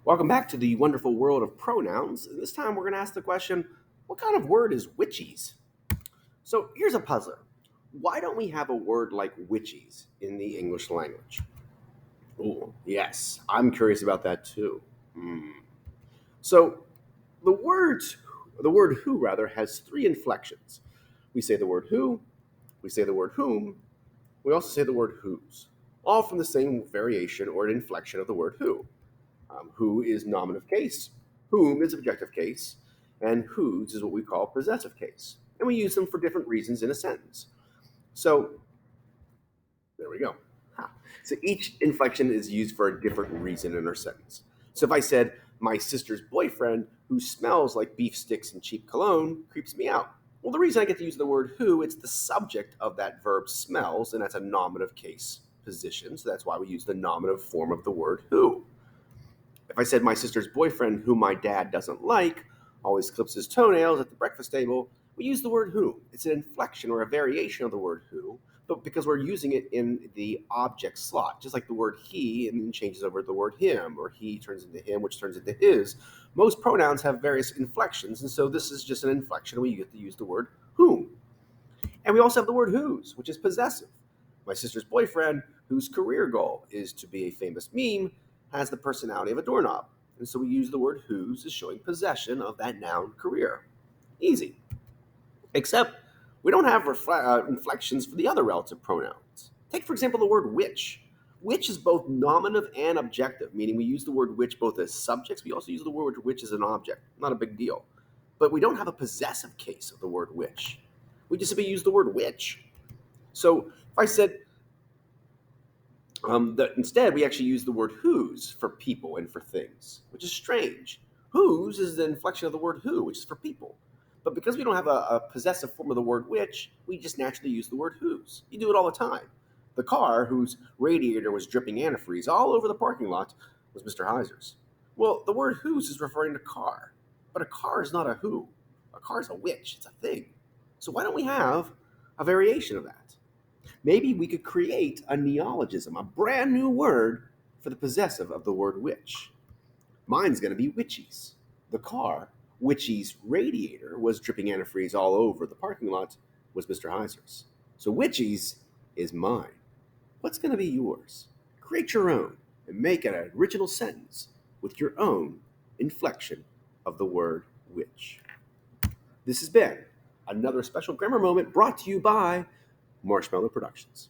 Welcome back to the wonderful world of pronouns. This time we're going to ask the question, what kind of word is witches? So here's a puzzler. Why don't we have a word like witches in the English language? Oh, yes, I'm curious about that too. Hmm. So the words, the word who rather has three inflections. We say the word who, we say the word whom, we also say the word whose, all from the same variation or inflection of the word who. Who is nominative case, whom is objective case, and whose is what we call possessive case. And we use them for different reasons in a sentence. So there we go. Ha. So each inflection is used for a different reason in our sentence. So if I said, my sister's boyfriend, who smells like beef sticks and cheap cologne, creeps me out. Well, the reason I get to use the word who, it's the subject of that verb smells, and that's a nominative case position. So that's why we use the nominative form of the word who. If I said my sister's boyfriend, who my dad doesn't like, always clips his toenails at the breakfast table, we use the word who. It's an inflection or a variation of the word who, but because we're using it in the object slot, just like the word he and then changes over to the word him, or he turns into him, which turns into his. Most pronouns have various inflections, and so this is just an inflection where you get to use the word whom. And we also have the word whose, which is possessive. My sister's boyfriend, whose career goal is to be a famous meme, has the personality of a doorknob. And so we use the word whose as showing possession of that noun career. Easy. Except we don't have inflections for the other relative pronouns. Take, for example, the word which. Which is both nominative and objective, meaning we use the word which both as subjects. We also use the word which as an object. Not a big deal. But we don't have a possessive case of the word which. We just simply use the word which. So if I said that instead we actually use the word whose for people and for things, which is strange. Whose is the inflection of the word who, which is for people. But because we don't have a possessive form of the word which, we just naturally use the word whose. You do it all the time. The car whose radiator was dripping antifreeze all over the parking lot was Mr. Heiser's. Well, the word whose is referring to car, but a car is not a who. A car is a which, it's a thing. So why don't we have a variation of that? Maybe we could create a neologism, a brand new word for the possessive of the word which. Mine's going to be witchies. The car, witchy's radiator, was dripping antifreeze all over the parking lot, was Mr. Heiser's. So witchies is mine. What's going to be yours? Create your own and make an original sentence with your own inflection of the word which. This has been another special grammar moment brought to you by Marshmallow Productions.